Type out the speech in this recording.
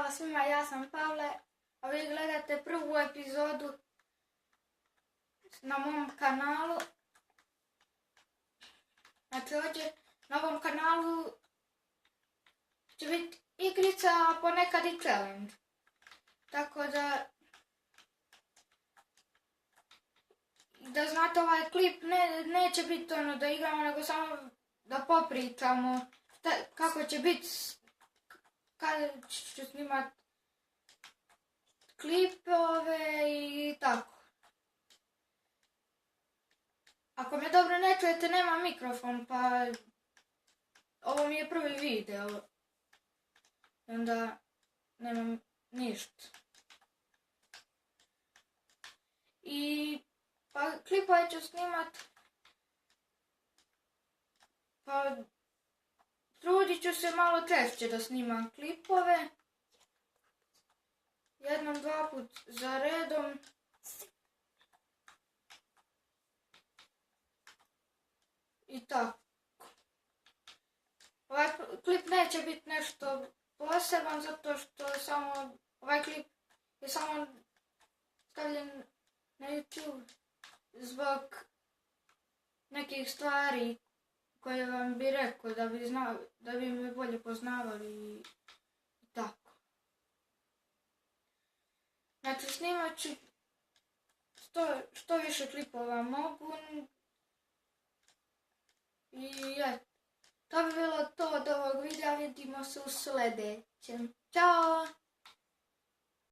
Zdravo svima, ja sam Pavle, a vi gledate prvu epizodu na mom kanalu. Znači ovdje na ovom kanalu će biti igrica, a ponekad i challenge. Tako da znate, ovaj klip neće biti ono da igramo, nego samo da popričamo kako će biti kada ću snimat klipove i tako. Ako me dobro ne čujete, nema mikrofon, pa ovo mi je prvi video. Onda nemam ništa. I pa klipove ću snimat, pa trudit ću se malo češće da snimam klipove. Jednom, dva put za redom. I tako. Ovaj klip neće biti nešto poseban, zato što samo ovaj klip je samo stavljen na YouTube zbog nekih stvari koje vam bi rekao da bi me bolje poznavali i tako. Znači snimat ću što više klipova mogu. I to bi bilo to od ovog videa, vidimo se u sljedećem. Ćao!